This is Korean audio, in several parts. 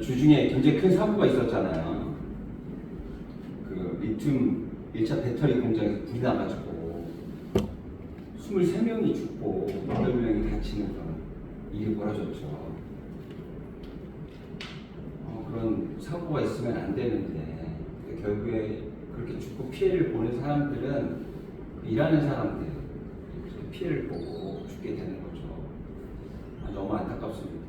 주중에 굉장히 큰 사고가 있었잖아요. 그 리튬 1차 배터리 공장에서 불이 나가지고 23명이 죽고 8명이 다치는 그런 일이 벌어졌죠. 그런 사고가 있으면 안 되는데 결국에 그렇게 죽고 피해를 보는 사람들은 일하는 사람들 피해를 보고 죽게 되는 거죠. 너무 안타깝습니다.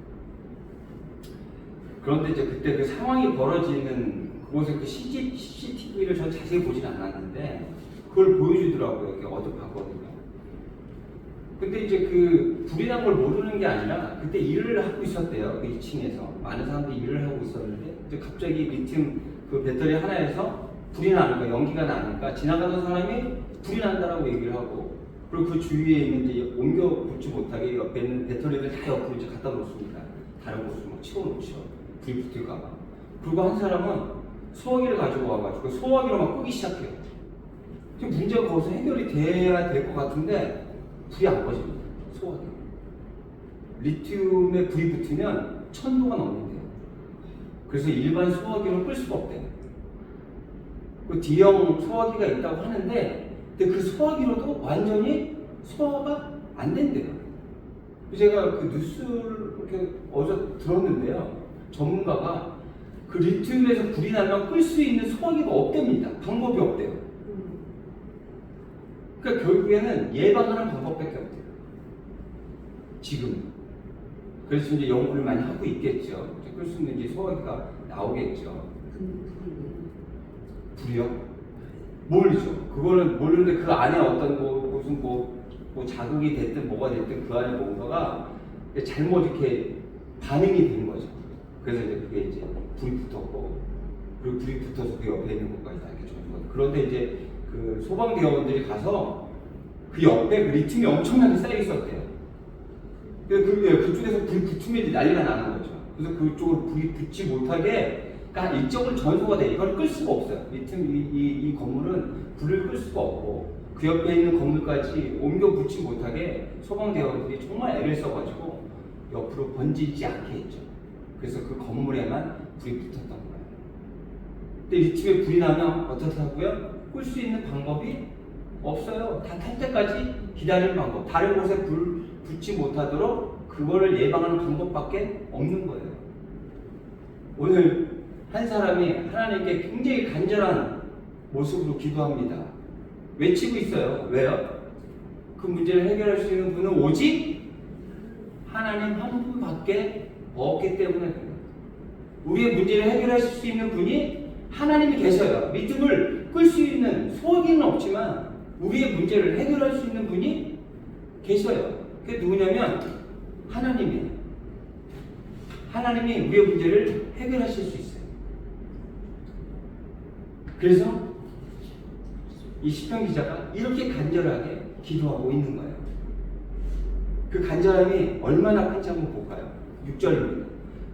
그런데 이제 그때 그 상황이 벌어지는 그곳의 그 CCTV를 전 자세히 보진 않았는데 그걸 보여주더라고요. 이렇게 어둡었거든요. 근데 이제 그 불이 난 걸 모르는 게 아니라 그때 일을 하고 있었대요. 그 2층에서 많은 사람들이 일을 하고 있었는데 이제 갑자기 리튬 그 배터리 하나에서 불이 나니까 연기가 나니까 지나가던 사람이 불이 난다라고 얘기를 하고 그리고 그 주위에 있는 이제 옮겨 붙지 못하게 옆에 있는 배터리를 다 옆으로 이제 갖다 놓습니다. 다른 곳으로 막 치워 놓죠. 불이 붙을까 봐. 그리고 한 사람은 소화기를 가지고 와가지고 소화기로 막 끄기 시작해요. 지금 문제가 거기서 해결이 돼야 될 것 같은데 불이 안 꺼집니다. 소화기. 리튬에 불이 붙으면 1000도가 넘는데요. 그래서 일반 소화기로 끌 수가 없대요. 그 D형 소화기가 있다고 하는데 근데 그 소화기로도 완전히 소화가 안 된대요. 제가 그 뉴스를 이렇게 어제 들었는데요. 전문가가 그 리튬에서 불이 나면 끌 수 있는 소화기가 없답니다. 방법이 없대요. 그러니까 결국에는 예방하는 방법밖에 없대요. 지금. 그래서 이제 연구를 많이 하고 있겠죠. 끌 수 있는 이제 소화기가 나오겠죠. 불이요? 모르죠. 그거는 모르는데 그 안에 어떤 무슨 뭐 자극이 됐든 뭐가 됐든 그 안에 뭔가가 잘못 이렇게 반응이 된 거죠. 그래서 이제 그게 이제 불이 붙었고 그리고 불이 붙어서 그 옆에 있는 것까지 다 이렇게 젖은 거죠. 그런데 이제 그 소방대원들이 가서 그 옆에 그 리튬이 엄청나게 쌓여 있었대요. 그쪽에서 불이 붙으면 난리가 나는 거죠. 그래서 그쪽으로 불이 붙지 못하게 그러니까 이쪽으로 전소가 돼. 이걸 끌 수가 없어요. 리튬 이 건물은 불을 끌 수가 없고 그 옆에 있는 건물까지 옮겨 붙지 못하게 소방대원들이 정말 애를 써가지고 옆으로 번지지 않게 했죠. 그래서 그 건물에만 불이 붙었던 거예요. 근데 리튬에 불이 나면 어떻다고요? 끌 수 있는 방법이 없어요. 다 탈 때까지 기다리는 방법. 다른 곳에 불 붙지 못하도록 그거를 예방하는 방법밖에 없는 거예요. 오늘 한 사람이 하나님께 굉장히 간절한 모습으로 기도합니다. 외치고 있어요. 왜요? 그 문제를 해결할 수 있는 분은 오직 하나님 한 분밖에 없기 때문에 그래요. 우리의 문제를 해결하실 수 있는 분이 하나님이 계셔요. 믿음을 끌 수 있는 소화기는 없지만 우리의 문제를 해결할 수 있는 분이 계셔요. 그게 누구냐면 하나님이에요. 하나님이 우리의 문제를 해결하실 수 있어요. 그래서 이 시편 기자가 이렇게 간절하게 기도하고 있는 거예요. 그 간절함이 얼마나 큰지 한번 볼까요? 6절입니다.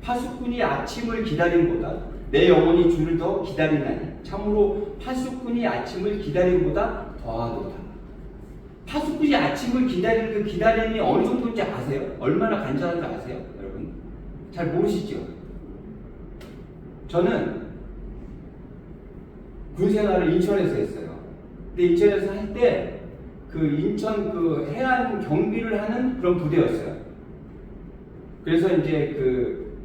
파수꾼이 아침을 기다림보다 내 영혼이 주를 더 기다리나니 참으로 파수꾼이 아침을 기다림보다 더하도다. 파수꾼이 아침을 기다리는 그 기다림이 어느 정도인지 아세요? 얼마나 간절한지 아세요? 여러분 잘 모르시죠? 저는 군 생활을 인천에서 했어요. 근데 인천에서 할 때 그 인천 그 해안 경비를 하는 그런 부대였어요. 그래서 이제 그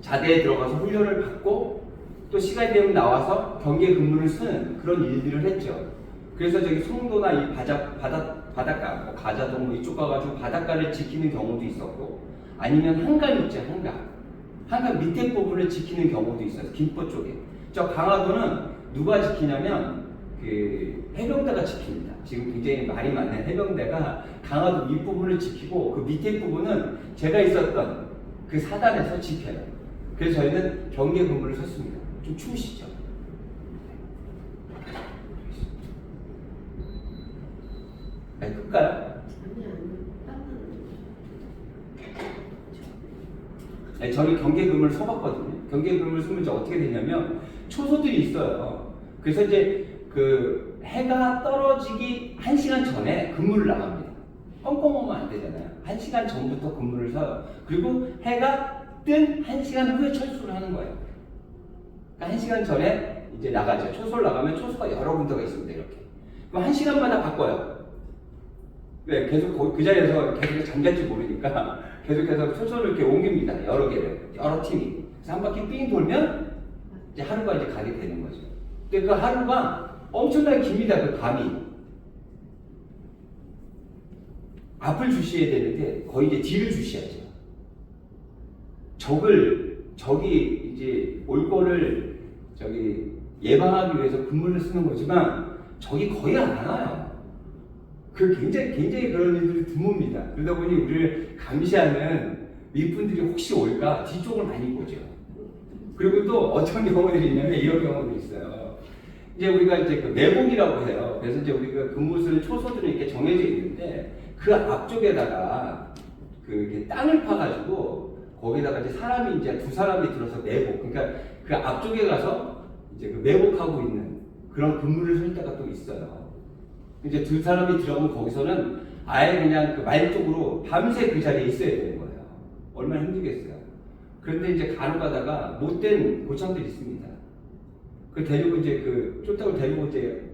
자대에 들어가서 훈련을 받고 또 시간이 되면 나와서 경계 근무를 쓰는 그런 일들을 했죠. 그래서 저기 송도나 이 바닷가, 뭐 가자동 뭐 이쪽 가가지고 바닷가를 지키는 경우도 있었고 아니면 한강 있죠, 한강 밑에 부분을 지키는 경우도 있어요. 김포 쪽에. 저 강화도는 누가 지키냐면 그 해병대가 지킵니다. 지금 굉장히 말이 많은 해병대가 강화도 윗부분을 지키고 그 밑에 부분은 제가 있었던 그 사단에서 지켜요. 그래서 저희는 경계 근무를 섰습니다. 좀 추우시죠? 네, 끌까요? 네, 저는 경계 근무를 서봤거든요. 경계 근무를 서면 이제 어떻게 되냐면 초소들이 있어요. 그래서 이제 그 해가 떨어지기 1시간 전에 근무를 나갑니다. 껌껌하면 안 되잖아요. 1시간 전부터 근무를 서요. 그리고 해가 뜬 1시간 후에 철수를 하는 거예요. 그러니까 1시간 전에 이제 나가죠. 초소를 나가면 초소가 여러 군데가 있습니다. 이렇게. 그럼 1시간마다 바꿔요. 왜? 계속 그 자리에서 계속 잠갈지 모르니까 계속해서 초소를 이렇게 옮깁니다. 여러 개를. 여러 팀이. 그래서 한 바퀴 삥 돌면 이제 하루가 이제 가게 되는 거죠. 근데 그 하루가 엄청나게 깁니다. 그 밤이. 앞을 주시해야 되는데 거의 이제 뒤를 주시하죠. 적이 이제 올 거를 예방하기 위해서 근무를 쓰는 거지만 적이 거의 안 와요. 굉장히 그런 일들이 드뭅니다. 그러다 보니 우리를 감시하는 윗분들이 혹시 올까 뒤쪽을 많이 보죠. 그리고 또 어떤 경우들이 있냐면 이런 경우도 있어요. 이제 우리가 이제 그 내복이라고 해요. 그래서 이제 우리가 근무 쓰는 초소들은 이렇게 정해져 있는데 그 앞쪽에다가 이렇게 땅을 파가지고 거기다가 이제 사람이 이제 두 사람이 들어서 내복, 그러니까 그 앞쪽에 가서 이제 그 매복하고 있는 그런 근무를 설 때가 또 있어요. 이제 두 사람이 들어오면 거기서는 아예 그냥 그 말 쪽으로 밤새 그 자리에 있어야 되는 거예요. 얼마나 힘들겠어요. 그런데 이제 간혹 가다가 못된 고참들이 있습니다. 그 데리고 이제 쫓다고 데리고 이제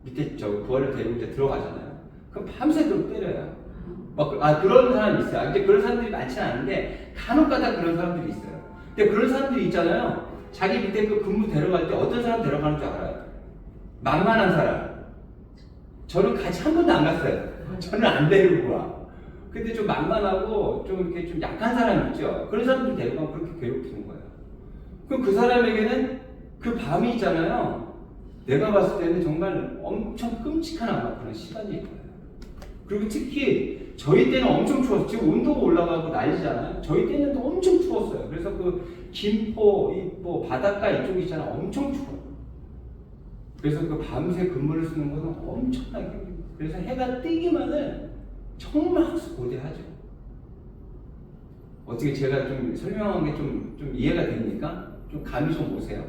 밑에 부하를 데리고 이제 들어가잖아요. 그럼 밤새도록 때려요. 그런 사람이 있어요. 이제 그런 사람들이 많지는 않은데 간혹 가다 그런 사람들이 있어요. 근데 그런 사람들이 있잖아요. 자기 밑에 그 근무 데려갈 때 어떤 사람 데려가는 줄 알아요? 만만한 사람. 저는 같이 한 번도 안 갔어요. 저는 안 데리고 와. 근데 좀 만만하고 좀 이렇게 좀 약한 사람 있죠. 그런 사람들 데려가면 그렇게 괴롭히는 거예요. 그럼 그 사람에게는 그 밤이 있잖아요. 내가 봤을 때는 정말 엄청 끔찍한 아마 그런 시간일 거예요. 그리고 특히 저희 때는 엄청 추웠어요. 지금 온도가 올라가고 난리잖아요. 저희 때는 또 엄청 추웠어요. 그래서 그 김포, 바닷가 이쪽 있잖아요. 엄청 추워요. 그래서 그 밤새 근무를 쓰는 것은 엄청나게 힘듭니다. 그래서 해가 뜨기만은 정말 학수고대하죠. 어떻게 제가 좀 설명한 게 좀 이해가 됩니까? 좀 감이 좀 오세요.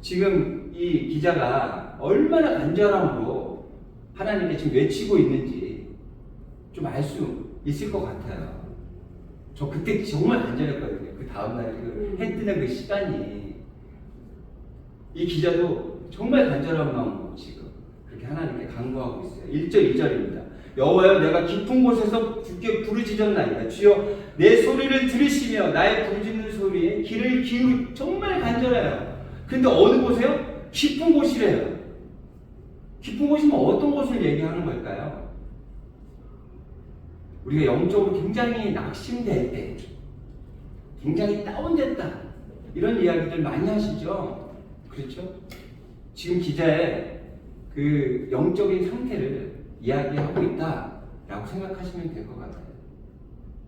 지금 이 기자가 얼마나 간절함으로 하나님께 지금 외치고 있는지 좀 알 수 있을 것 같아요. 저 그때 정말 간절했거든요. 그 다음날 해 뜨는 그 시간이. 이 기자도 정말 간절한 마음으로 지금 그렇게 하나님께 간구하고 있어요. 1절, 2절입니다. 여호와여, 내가 깊은 곳에서 주께 부르짖었나이다. 주여, 내 소리를 들으시며 나의 부르짖는 소리에 귀를 기울이. 정말 간절해요. 근데 어느 곳에요? 깊은 곳이래요. 깊은 곳이면 어떤 곳을 얘기하는 걸까요? 우리가 영적으로 굉장히 낙심될 때, 굉장히 다운됐다, 이런 이야기들 많이 하시죠? 그렇죠? 지금 기자의 그 영적인 상태를 이야기하고 있다라고 생각하시면 될 것 같아요.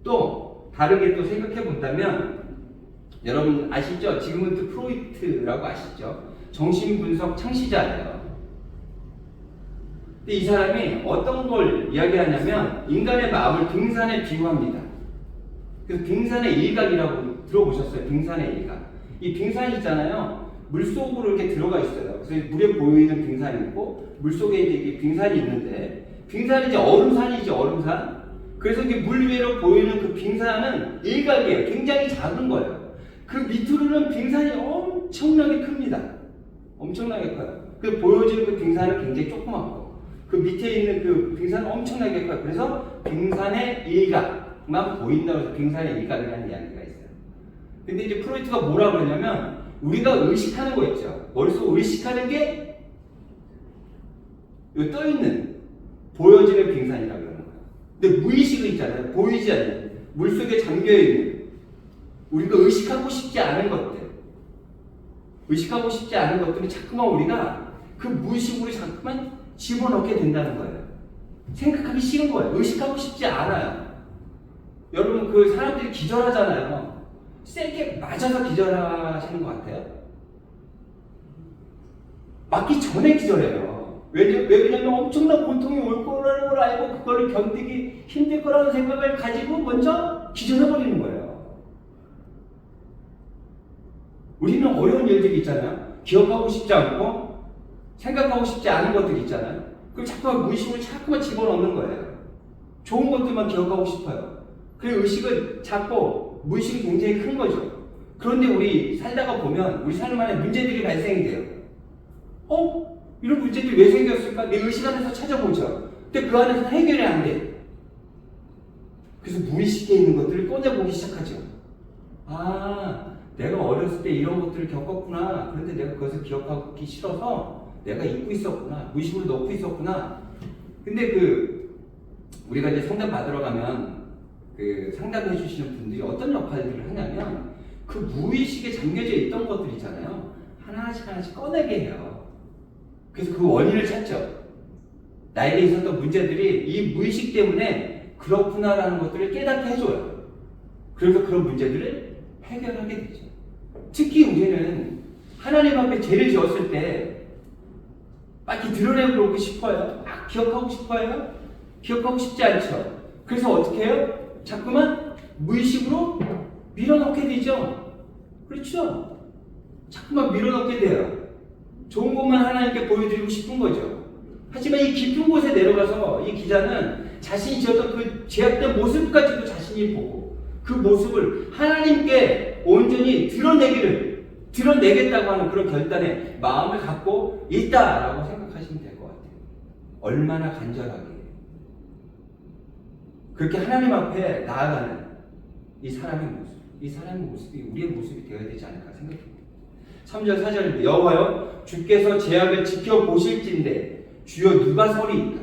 또 다르게 또 생각해 본다면, 여러분 아시죠? 지그문트 프로이트라고 아시죠? 정신분석 창시자예요. 근데 이 사람이 어떤 걸 이야기하냐면 인간의 마음을 빙산에 비유합니다. 그래서 빙산의 일각이라고 들어보셨어요? 빙산의 일각. 이 빙산이 있잖아요. 물속으로 이렇게 들어가 있어요. 그래서 물에 보이는 빙산이 있고 물속에 이제 빙산이 있는데, 빙산이 이제 얼음산이죠, 얼음산. 그래서 이게 물 위로 보이는 그 빙산은 일각이에요. 굉장히 작은 거예요. 그 밑으로는 빙산이 엄청나게 큽니다. 엄청나게 커요. 그 보여지는 그 빙산은 굉장히 조그맣고 그 밑에 있는 그 빙산은 엄청나게 커요. 그래서 빙산의 일각만 보인다고 해서 빙산의 일각이라는 이야기가 있어요. 근데 이제 프로이트가 뭐라 그러냐면, 우리가 의식하는 거 있죠. 머릿속 의식하는 게 요 떠있는 보여지는 빙산이라고 그러는 거예요. 근데 무의식은 있잖아요. 보이지 않는 물속에 잠겨있는 우리가 의식하고 싶지 않은 것들, 의식하고 싶지 않은 것들은 자꾸만 우리가 그 무의식으로 자꾸만 집어넣게 된다는 거예요. 생각하기 싫은 거예요. 의식하고 싶지 않아요. 여러분, 그 사람들이 기절하잖아요. 세게 맞아서 기절하시는 것 같아요. 맞기 전에 기절해요. 왜 그러냐면 엄청난 고통이 올 거라는 걸 알고 그거를 견디기 힘들 거라는 생각을 가지고 먼저 기절해버리는 거예요. 우리는 어려운 일들이 있잖아요. 기억하고 싶지 않고 생각하고 싶지 않은 것들이 있잖아요. 그럼 자꾸만 무의식으로 자꾸만 집어넣는 거예요. 좋은 것들만 기억하고 싶어요. 그리고 의식은 작고 무의식이 굉장히 큰 거죠. 그런데 우리 살다가 보면 우리 삶 안에 문제들이 발생이 돼요. 이런 문제들이 왜 생겼을까? 내 의식 안에서 찾아보죠. 근데 그 안에서 해결이 안 돼. 그래서 무의식에 있는 것들을 꺼내보기 시작하죠. 내가 어렸을 때 이런 것들을 겪었구나. 그런데 내가 그것을 기억하기 싫어서 내가 잊고 있었구나. 무의식으로 넣고 있었구나. 근데 우리가 이제 상담 받으러 가면 상담해 주시는 분들이 어떤 역할들을 하냐면 그 무의식에 잠겨져 있던 것들 있잖아요. 하나씩 꺼내게 해요. 그래서 그 원인을 찾죠. 나에게 있었던 문제들이 이 무의식 때문에 그렇구나라는 것들을 깨닫게 해줘요. 그래서 그런 문제들을 해결하게 되죠. 특히 우리는 하나님 앞에 죄를 지었을 때 막 이렇게 드러내고 싶어요. 막 기억하고 싶어요. 기억하고 싶지 않죠. 그래서 어떻게 해요? 자꾸만 무의식으로 밀어넣게 되죠. 그렇죠? 자꾸만 밀어넣게 돼요. 좋은 것만 하나님께 보여드리고 싶은 거죠. 하지만 이 깊은 곳에 내려가서 이 기자는 자신이 지었던 그 죄악된 모습까지도 자신이 보고 그 모습을 하나님께 온전히 드러내겠다고 하는 그런 결단의 마음을 갖고 있다라고 생각하시면 될 것 같아요. 얼마나 간절하게 그렇게 하나님 앞에 나아가는 이 사람의 모습이 우리의 모습이 되어야 되지 않을까 생각합니다. 3절 4절인데 여호와여 주께서 죄악을 지켜보실진데 주여 누가 서리이까.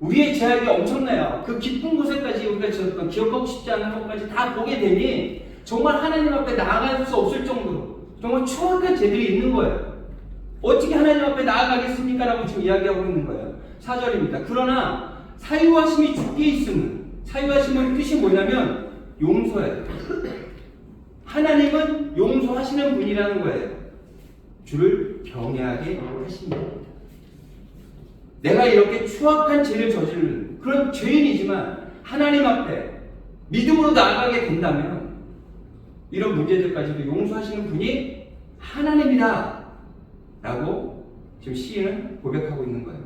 우리의 죄악이 엄청나요. 그 깊은 곳에까지 우리가 지었던 기억하고 싶지 않은 것까지 다 보게 되니 정말 하나님 앞에 나아갈 수 없을 정도로 정말 추악한 죄들이 있는 거예요. 어떻게 하나님 앞에 나아가겠습니까? 라고 지금 이야기하고 있는 거예요. 4절입니다. 그러나 사유하심이 주께 있음은 사유하심의 뜻이 뭐냐면 용서해요. 하나님은 용서하시는 분이라는 거예요. 주를 경외하게 하십니다. 내가 이렇게 추악한 죄를 저지르는 그런 죄인이지만 하나님 앞에 믿음으로 나아가게 된다면 이런 문제들까지도 용서하시는 분이 하나님이다 라고 지금 시인은 고백하고 있는 거예요.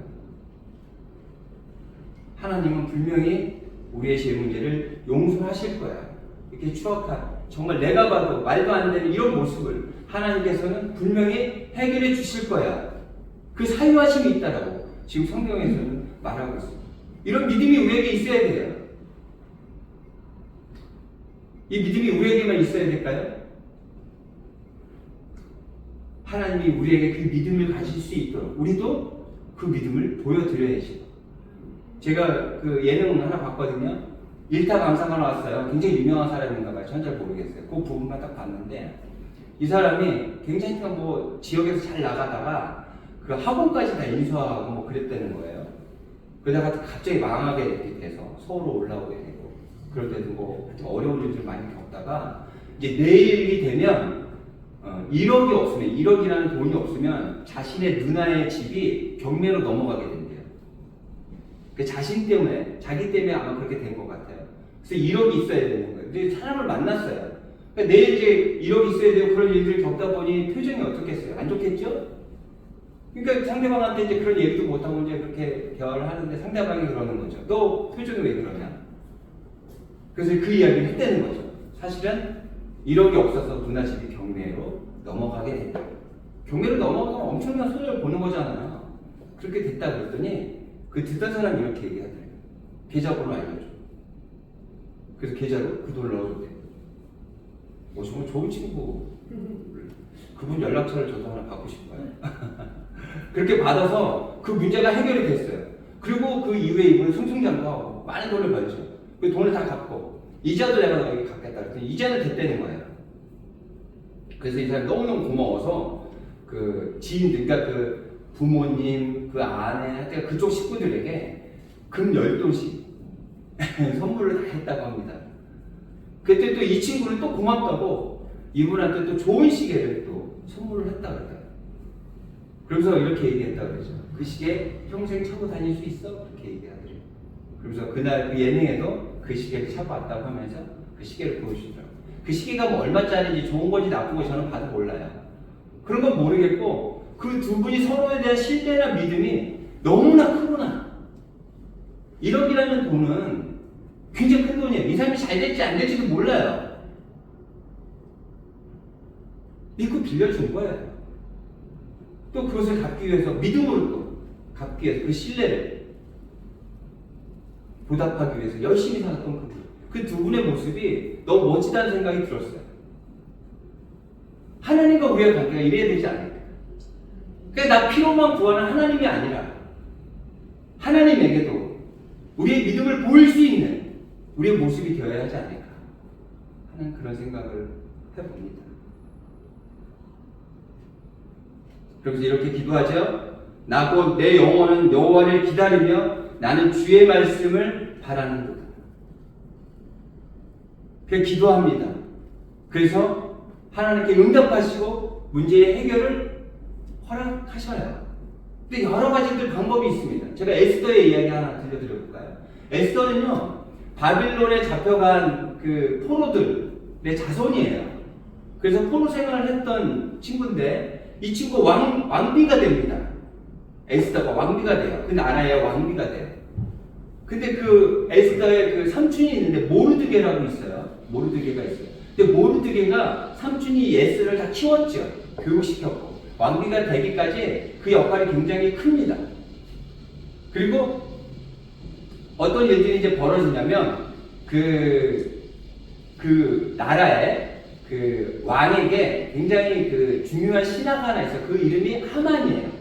하나님은 분명히 우리의 죄 문제를 용서하실 거야. 이렇게 추악한 정말 내가 봐도 말도 안 되는 이런 모습을 하나님께서는 분명히 해결해 주실 거야. 그 사유하심이 있다라고 지금 성경에서는 말하고 있습니다. 이런 믿음이 우리에게 있어야 돼요. 이 믿음이 우리에게만 있어야 될까요? 하나님이 우리에게 그 믿음을 가질 수 있도록 우리도 그 믿음을 보여드려야지. 제가 그 예능 하나 봤거든요. 일타강사가 나왔어요. 굉장히 유명한 사람인가 봐요. 전 잘 모르겠어요. 그 부분만 딱 봤는데 이 사람이 굉장히 뭐 지역에서 잘 나가다가 그 학원까지 다 인수하고 뭐 그랬다는 거예요. 그러다가 갑자기 망하게 돼서 서울로 올라오게 되고 그럴 때도 뭐 어려운 일들 많이 겪다가 이제 내일이 되면 1억이 없으면 1억이라는 돈이 없으면 자신의 누나의 집이 경매로 넘어가게 된대요. 그 자신 때문에 자기 때문에 아마 그렇게 된 것 같아요. 그래서 1억이 있어야 되는 거예요. 근데 사람을 만났어요. 그러니까 내일 이제 1억이 있어야 되고 그런 일들을 겪다 보니 표정이 어떻겠어요? 안 좋겠죠? 그러니까 상대방한테 이제 그런 얘기도 못하고 이제 그렇게 대화를 하는데 상대방이 그러는 거죠. 너 표정이 왜 그러냐? 그래서 그 이야기를 했다는 거죠. 사실은 1억이 없어서 누나 집이 경매로 넘어가게 됐다. 경매로 넘어가면 엄청난 손해를 보는 거잖아요. 그렇게 됐다 그랬더니 그 듣던 사람이 이렇게 얘기하더래요. 계좌번호 알려줘. 그래서 계좌로 그 돈을 넣어줬대요. 정말 좋은 친구. 그분 연락처를 저도 하나 받고 싶어요. 그렇게 받아서 그 문제가 해결이 됐어요. 그리고 그 이후에 이분은 승승장구하고 많은 돈을 벌죠. 그 돈을 다 갚고 이자도 내가 너에게 갚겠다 그랬더니 이자는 됐다는 거예요. 그래서 이 사람이 너무너무 고마워서 그 지인들, 그러니까 그 부모님, 그 아내, 그쪽 식구들에게 금 10돈씩 선물을 다 했다고 합니다. 그때 또 이 친구는 또 고맙다고 이분한테 또 좋은 시계를 또 선물을 했다 그래요. 그러면서 이렇게 얘기했다 그러죠. 그 시계 평생 차고 다닐 수 있어? 그렇게 얘기하더래요. 그러면서 그날 그 예능에도 그 시계를 차고 왔다고 하면서 그 시계를 보여주더라고요. 그 시계가 뭐 얼마짜리인지 좋은 건지 나쁜 건지 저는 봐도 몰라요. 그런 건 모르겠고 그 두 분이 서로에 대한 신뢰나 믿음이 너무나 크구나. 1억이라는 돈은 굉장히 큰 돈이에요. 이 사람이 잘 될지 안 될지도 몰라요. 믿고 빌려준 거예요. 또 그것을 갚기 위해서 믿음으로 또 갚기 위해서 그 신뢰를 보답하기 위해서 열심히 살았던 그분. 그 두 분의 모습이 너무 멋지다는 생각이 들었어요. 하나님과 우리의 관계가 이래야 되지 않을까. 그러니까 나 피로만 구하는 하나님이 아니라 하나님에게도 우리의 믿음을 보일 수 있는 우리의 모습이 되어야 하지 않을까 하는 그런 생각을 해봅니다. 그래서 이렇게 기도하죠. 나 곧 내 영혼은 여호와를 기다리며 나는 주의 말씀을 바라는도다. 그렇게 기도합니다. 그래서 하나님께 응답하시고 문제의 해결을 허락하셔요. 근데 여러 가지들 방법이 있습니다. 제가 에스더의 이야기 하나 들려드려볼까요? 에스더는요, 바빌론에 잡혀간 그 포로들의 자손이에요. 그래서 포로 생활을 했던 친구인데 이 친구 왕비가 됩니다. 에스더가 왕비가 돼요. 그 나라의 왕비가 돼요. 근데 그 에스더의 그 삼촌이 있는데 모르드게라고 있어요. 모르드게가 있어요. 근데 모르드게가 삼촌이 예스를 다 키웠죠. 교육시켰고 왕비가 되기까지 그 역할이 굉장히 큽니다. 그리고 어떤 일들이 이제 벌어지냐면 그 나라의 그 왕에게 굉장히 그 중요한 신하가 하나 있어요. 그 이름이 하만이에요.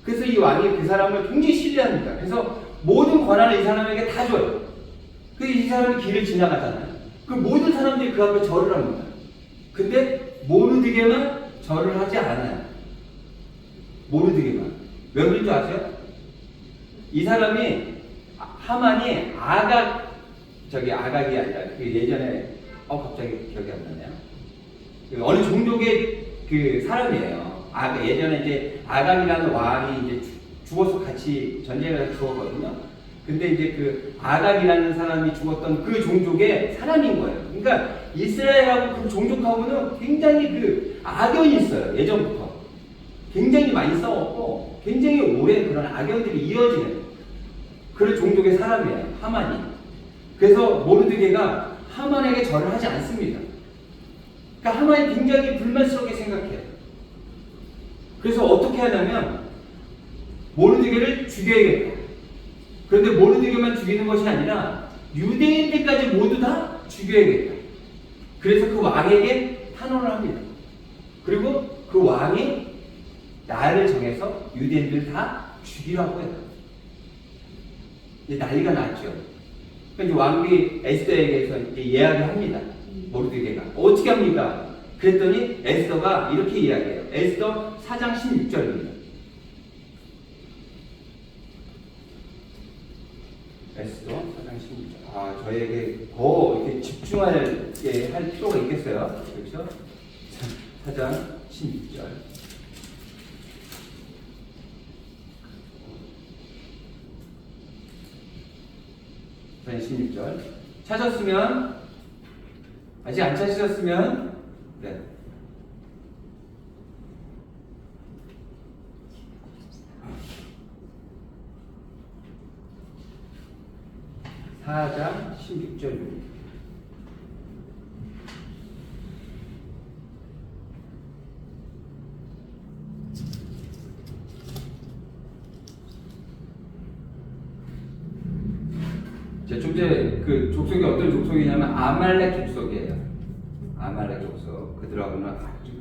그래서 이 왕이 그 사람을 굉장히 신뢰합니다. 그래서 모든 권한을 이 사람에게 다 줘요. 그래서 이 사람이 길을 지나가잖아요. 그 모든 사람들이 그 앞에 절을 합니다. 근데 모르드게만 절을 하지 않아요. 모르드게만. 왜 그런 줄 아세요? 이 사람이 하만이 아각이 아니라 그 예전에 갑자기 기억이 안 나네요. 그 어느 종족의 그 사람이에요. 예전에 이제 아각이라는 왕이 이제 죽어서 같이 전쟁을 해서 죽었거든요. 근데 이제 그 아각이라는 사람이 죽었던 그 종족의 사람인 거예요. 그러니까 이스라엘하고 그 종족하고는 굉장히 그 악연이 있어요. 예전부터. 굉장히 많이 싸웠고 굉장히 오랜 그런 악연들이 이어지는 그런 종족의 사람이에요. 하만이. 그래서 모르드게가 하만에게 절을 하지 않습니다. 그러니까 하만이 굉장히 불만스럽게 생각해요. 그래서 어떻게 하냐면 모르드게를 죽여야겠다. 그런데 모르드게만 죽이는 것이 아니라 유대인들까지 모두 다 죽여야겠다. 그래서 그 왕에게 탄원을 합니다. 그리고 그 왕이 날을 정해서 유대인들 다 죽이라고 해요. 이제 난리가 났죠. 그러니까 왕비 에스더에게서 이제 이야기를 합니다. 모르드게가 어떻게 합니까? 그랬더니 에스더가 이렇게 이야기해요. 에스더 4장 16절입니다. 에스더 4장 16절. 저에게 더 이렇게 집중하게 할 필요가 있겠어요. 그렇죠? 4장 16절. 4장 16절. 찾았으면, 아직 안 찾으셨으면, 네. 4장 16절입니다. 제 존재 그 족속이 어떤 족속이냐면 아말렉 족속이에요. 아말렉 족속. 그들하고는 아주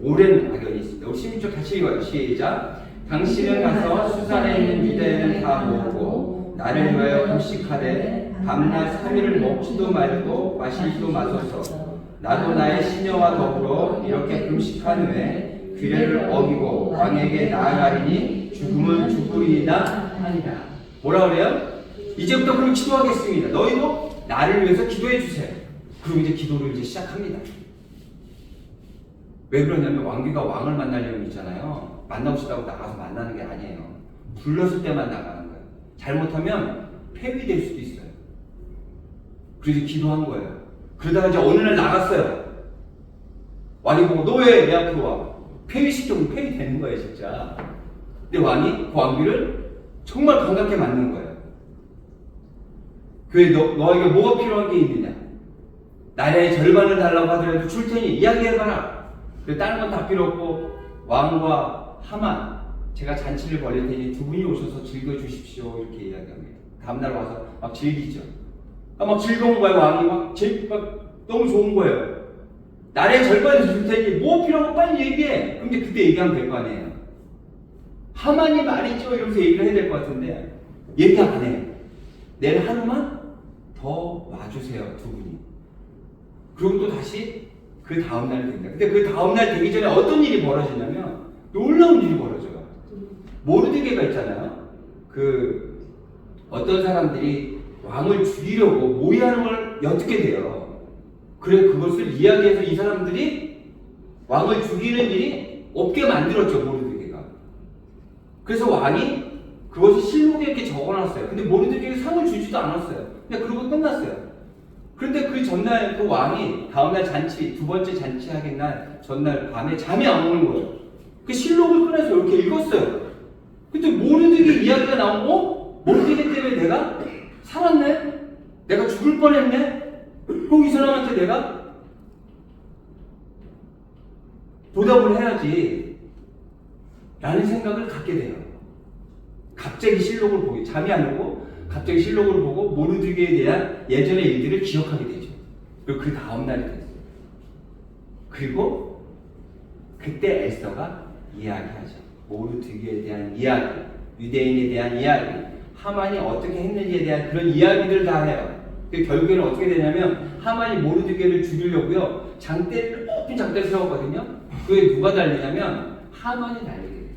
오랜 악연이 있습니다. 우리 16절 같이 읽어요. 시작. 당신은 가서 수산에 있는 유대인을 다 모으고 나를 위하여 금식하되 밤낮 3일을 먹지도 말고 마시지도 마소서. 나도 나의 시녀와 더불어 이렇게 금식한 후에 규례를 어기고 왕에게 나아가리니 죽음은 죽으리이다 하니라. 뭐라 그래요? 이제부터 그럼 기도하겠습니다. 너희도 나를 위해서 기도해 주세요. 그리고 이제 기도를 이제 시작합니다. 왜 그러냐면 왕비가 왕을 만나려고 있잖아요. 만나고 싶다고 나가서 만나는 게 아니에요. 불렀을 때만 나가는 거예요. 잘못하면 폐위될 수도 있어요. 그래서 기도한 거예요. 그러다가 이제 어느 날 나갔어요. 왕이 보고 너 왜 내 앞으로 와? 폐위시키면 폐위되는 거예요, 진짜. 근데 왕이 그 왕비를 정말 반갑게 맞는 거예요. 그래 너에게 뭐가 필요한 게 있느냐? 나라의 절반을 달라고 하더라도 줄 테니 이야기해봐라. 그래 다른 건 다 필요 없고 왕과 하만 제가 잔치를 벌일 테니 두 분이 오셔서 즐겨주십시오 이렇게 이야기합니다. 다음날 와서 막 즐기죠. 막 즐거운 거예요. 왕이 막 너무 좋은 거예요. 나라의 절반을 줄 테니 뭐 필요한 거 빨리 얘기해. 근데 그때 얘기하면 될 거 아니에요. 하만이 말이죠 이러면서 얘기를 해야 될 것 같은데 얘기 안 해요. 내일 하루만 더 와주세요 두 분이. 그리고 또 다시 그 다음날이 됩니다. 근데 그 다음날 되기 전에 어떤 일이 벌어지냐면 놀라운 일이 벌어져요. 모르드게가 있잖아요. 그 어떤 사람들이 왕을 죽이려고 모의하는 걸 엿듣게 돼요. 그래 그것을 이야기해서 이 사람들이 왕을 죽이는 일이 없게 만들었죠. 모르드게가. 그래서 왕이 그것을 실록에 이렇게 적어놨어요. 근데 모르드게가 상을 주지도 않았어요. 그냥 그러고 끝났어요. 그런데 그 전날 그 왕이 다음날 잔치 두 번째 잔치하긴 날 전날 밤에 잠이 안 오는 거예요. 그 실록을 꺼내서 이렇게 읽었어요. 근데 모르드게 이야기가 나오고 모르드게 때문에 내가 살았네? 내가 죽을 뻔했네? 꼭 이 사람한테 내가 보답을 해야지 라는 생각을 갖게 돼요. 갑자기 실록을 보고 잠이 안 오고 갑자기 실록을 보고 모르드게에 대한 예전의 일들을 기억하게 되죠. 그리고 그 다음날이 됐어요. 그리고 그때 에스더가 이야기하죠. 모르드게에 대한 이야기, 유대인에 대한 이야기, 하만이 어떻게 했는지에 대한 그런 이야기들을 다 해요. 결국에는 어떻게 되냐면 하만이 모르드게를 죽이려고요. 장대를 높은 장대를 세웠거든요. 그게 누가 달리냐면 하만이 달리게 돼요.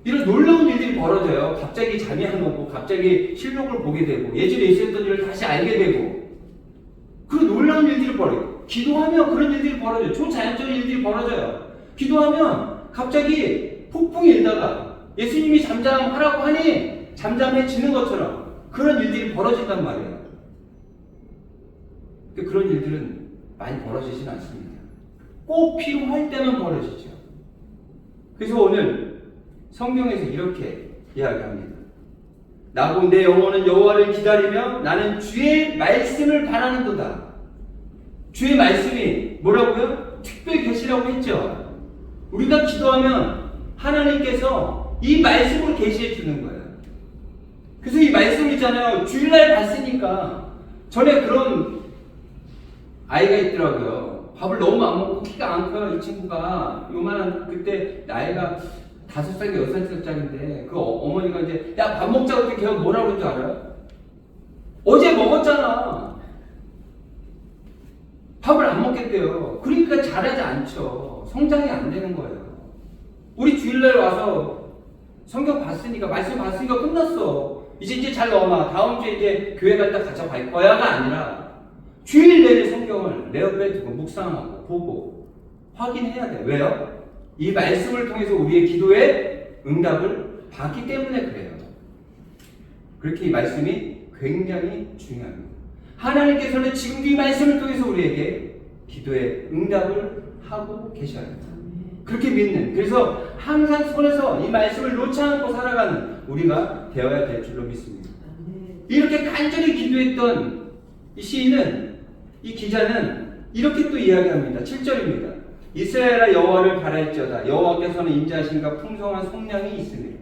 이런 놀라운 일들이 벌어져요. 갑자기 잠이 안 오고 갑자기 실록을 보게 되고 예전에 있었던 일을 다시 알게 되고 그런 놀라운 일들이 벌어요. 기도하면 그런 일들이 벌어져요. 초자연적인 일들이 벌어져요. 기도하면 갑자기 폭풍이 일다가 예수님이 잠잠하라고 하니 잠잠해지는 것처럼 그런 일들이 벌어진단 말이에요. 그런 일들은 많이 벌어지진 않습니다. 꼭 필요할 때만 벌어지죠. 그래서 오늘 성경에서 이렇게 이야기합니다. 나고 내 영혼은 여호와를 기다리며 나는 주의 말씀을 바라는도다. 주의 말씀이 뭐라고요? 특별 계시라고 했죠. 우리가 기도하면 하나님께서 이 말씀을 계시해 주는 거예요. 그래서 이 말씀 있잖아요. 주일날 봤으니까 전에 그런 아이가 있더라고요. 밥을 너무 안 먹고 키가 안 커요. 이 친구가 요만한 그때 나이가 5살인가 6살짜리인데 그 어머니가 이제 야 밥 먹자고 했더니 걔가 뭐라고 그런 줄 알아요? 어제 먹었잖아. 밥을 안 먹겠대요. 그러니까 잘하지 않죠. 성장이 안 되는 거예요. 우리 주일날 와서 성경 봤으니까 말씀 봤으니까 끝났어. 이제 잘 넣어놔. 다음 주에 이제 교회 갈 때 가져갈 거야가 아니라 주일 내내 성경을 내 옆에 두고 묵상하고 보고 확인해야 돼. 왜요? 이 말씀을 통해서 우리의 기도에 응답을 받기 때문에 그래요. 그렇게 이 말씀이 굉장히 중요합니다. 하나님께서는 지금도 이 말씀을 통해서 우리에게 기도에 응답을 하고 계셔야 합니다. 그렇게 믿는, 그래서 항상 손에서 이 말씀을 놓지 않고 살아가는 우리가 되어야 될 줄로 믿습니다. 이렇게 간절히 기도했던 이 시인은, 이 기자는 이렇게 또 이야기합니다. 7절입니다. 이스라엘아 여호와를 바랄지어다. 여호와께서는 인자하심과 풍성한 속량이 있으며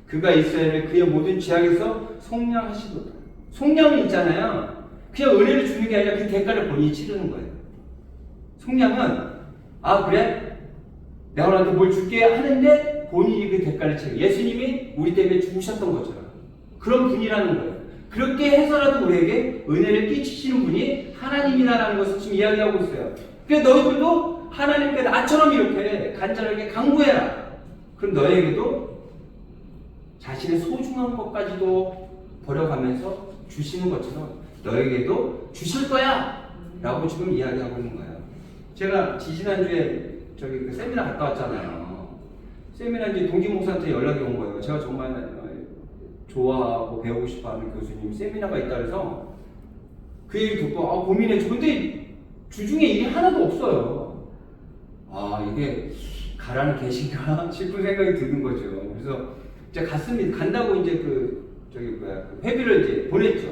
그가 이스라엘을 그의 모든 죄악에서 속량하시도다. 속량은 있잖아요. 그냥 은혜를 주는 게 아니라 그 대가를 본인이 치르는 거예요. 속량은 아 그래? 내가 너한테 뭘 줄게 하는데 본인이 그 대가를 치르는, 예수님이 우리 때문에 죽으셨던 것처럼 그런 분이라는 거예요. 그렇게 해서라도 우리에게 은혜를 끼치시는 분이 하나님이라는 것을 지금 이야기하고 있어요. 그래서 너희들도 하나님께 나처럼 이렇게 간절하게 간구해라. 그럼 너에게도 자신의 소중한 것까지도 버려가면서 주시는 것처럼 너에게도 주실 거야 라고 지금 이야기하고 있는 거예요. 제가 지지난주에 저기 그 세미나 갔다 왔잖아요. 세미나 이제 동기 목사한테 연락이 온 거예요. 제가 정말 좋아하고 배우고 싶어하는 교수님 세미나가 있다 그래서 그 얘기 듣고 고민했죠. 근데 주중에 일이 하나도 없어요. 이게 가라는 계신가 싶은 생각이 드는 거죠. 그래서 이제 갔습니다. 간다고 이제 회비를 이제 보냈죠.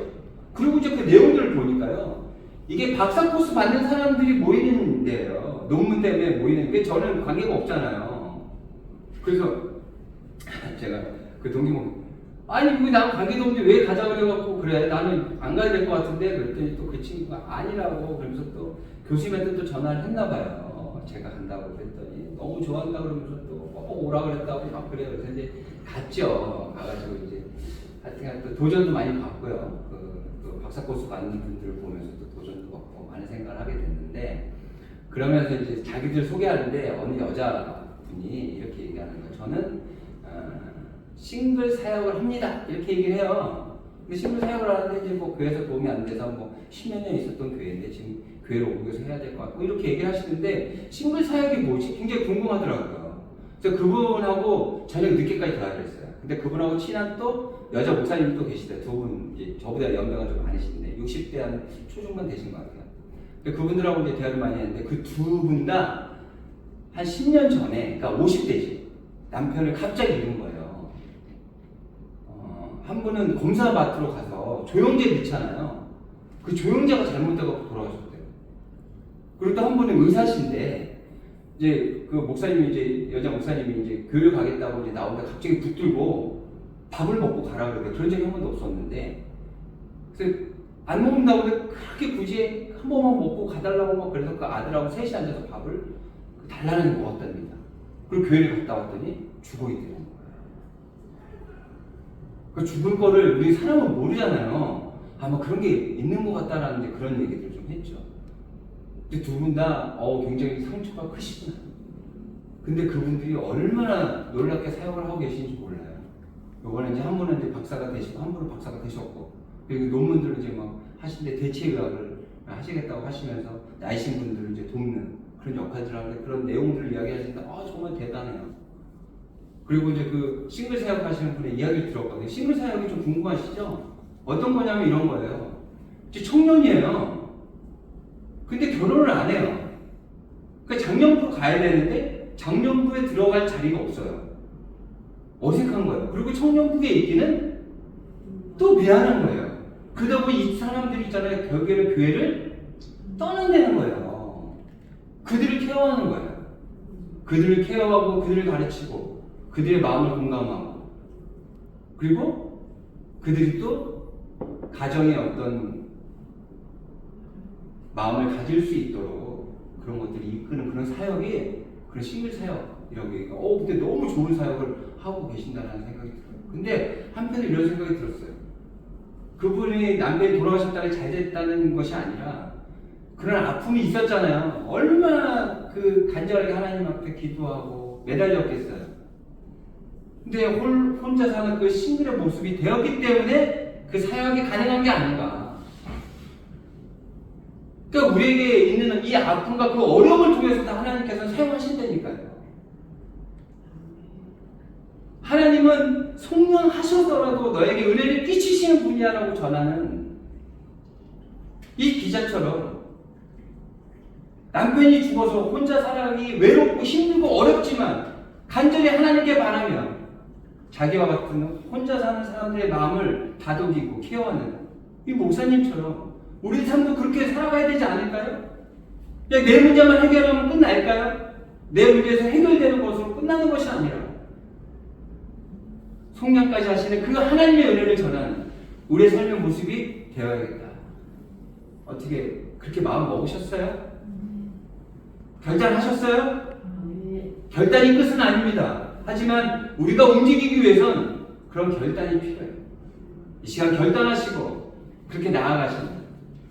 그리고 이제 그 내용들을 보니까요. 이게 박사 코스 받는 사람들이 모이는 데예요. 논문 때문에 모이는 게 저는 관계가 없잖아요. 그래서 제가 그 동기모 아니 왜 난 관계도 없는데 왜 가자 그래갖고 그래 나는 안 가야 될 것 같은데 그랬더니 또 그 친구가 아니라고 그러면서 또 교수님한테 또 전화를 했나 봐요. 제가 간다고 그랬더니 너무 좋아한다 그러면서 또 오라 그랬다고 막 그래요. 그래서 이제 갔죠. 가가지고 이제 하여튼 또 도전도 많이 받고요. 그 박사 코스 받는 분들을 보면서 또 도전도 받고 많은 생각을 하게 됐는데 그러면서 이제 자기들 소개하는데 어느 여자분이 이렇게 얘기하는 거예요. 저는 싱글 사역을 합니다. 이렇게 얘기를 해요. 근데 싱글 사역을 하는데 이제 뭐 교회에서 도움이 안 돼서 뭐 10몇 년 있었던 교회인데 지금 교회로 옮겨서 해야 될 것 같고 이렇게 얘기를 하시는데 싱글 사역이 뭐지? 굉장히 궁금하더라고요. 그래서 그분하고 저녁 늦게까지 대화를 했어요. 근데 그분하고 친한 또 여자 목사님도 계시대요. 두 분, 이제 저보다 연배가 좀 많으신데 60대 한 초중반 되신 것 같아요. 근데 그분들하고 이제 대화를 많이 했는데 그 두 분 다 한 10년 전에, 그러니까 50대지 남편을 갑자기 잃은 거예요. 한 분은 검사 맡으러 가서 조영제 넣잖아요. 그 조영제가 잘못돼서 돌아가셨대요. 그리고 또 한 분은 의사신데 이제 그 목사님이 이제 여자 목사님이 이제 교회 가겠다고 이제 나오는데 갑자기 붙들고 밥을 먹고 가라 그러대. 그런 적이 한 번도 없었는데 그래서 안 먹는다고 그렇게 굳이 한 번만 먹고 가달라고 막 그래서 그 아들하고 셋이 앉아서 밥을 달라는 거 먹었답니다. 그리고 교회를 갔다 왔더니 죽어 있대요. 그 죽을 거를 우리 사람은 모르잖아요. 아마 그런 게 있는 것 같다라는 이제 그런 얘기들 좀 했죠. 근데 두 분 다 굉장히 상처가 크시구나. 근데 그분들이 얼마나 놀랍게 사역을 하고 계신지 몰라요. 요번에 이제 한 분은 이제 박사가 되시고 한 분은 박사가 되셨고 그리고 논문들을 이제 막 하시는데 대체의학을 하시겠다고 하시면서 나이신 분들을 이제 돕는 그런 역할들을 하는데 그런 내용들을 이야기하시는데 정말 대단해요. 그리고 이제 그 싱글 사역 하시는 분의 이야기를 들었거든요. 싱글 사역이 좀 궁금하시죠? 어떤 거냐면 이런 거예요. 이제 청년이에요. 근데 결혼을 안 해요. 그러니까 장년부로 가야 되는데 장년부에 들어갈 자리가 없어요. 어색한 거예요. 그리고 청년부에 있기는 또 미안한 거예요. 그러다 보니 이 사람들이 있잖아요. 결국에는 교회를 떠난다는 거예요. 그들을 케어하는 거예요. 그들을 케어하고 그들을 가르치고 그들의 마음을 공감하고 그리고 그들이 또 가정의 어떤 마음을 가질 수 있도록 그런 것들이 이끄는 그런 사역이 그런 싱글 사역이라고 얘기가 근데 너무 좋은 사역을 하고 계신다는 생각이 들어요. 근데 한편에 이런 생각이 들었어요. 그분이 남편이 돌아가셨다가 잘 됐다는 것이 아니라 그런 아픔이 있었잖아요. 얼마나 그 간절하게 하나님 앞에 기도하고 매달렸겠어요. 근데 혼자 사는 그 싱글의 모습이 되었기 때문에 그 사역이 가능한 게 아닌가. 그러니까 우리에게 있는 이 아픔과 그 어려움을 통해서도 하나님께서 사용하신다니까요. 하나님은 속량하셔서라도 너에게 은혜를 끼치시는 분이야라고 전하는 이 기자처럼 남편이 죽어서 혼자 살아가기 외롭고 힘들고 어렵지만 간절히 하나님께 바라며 자기와 같은 혼자 사는 사람들의 마음을 다독이고 케어하는 이 목사님처럼 우리 삶도 그렇게 살아가야 되지 않을까요? 그냥 내 문제만 해결하면 끝날까요? 내 문제에서 해결되는 것으로 끝나는 것이 아니라 속량까지 하시는 그 하나님의 은혜를 전하는 우리의 삶의 모습이 되어야겠다. 어떻게 그렇게 마음 먹으셨어요? 결단하셨어요? 결단이 끝은 아닙니다. 하지만 우리가 움직이기 위해선 그런 결단이 필요해요. 이 시간 결단하시고 그렇게 나아가십니다.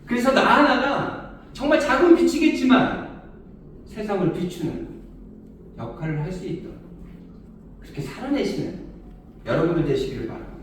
그래서 나 하나가 정말 작은 빛이겠지만 세상을 비추는 역할을 할 수 있도록 그렇게 살아내시는 여러분들 되시기를 바랍니다.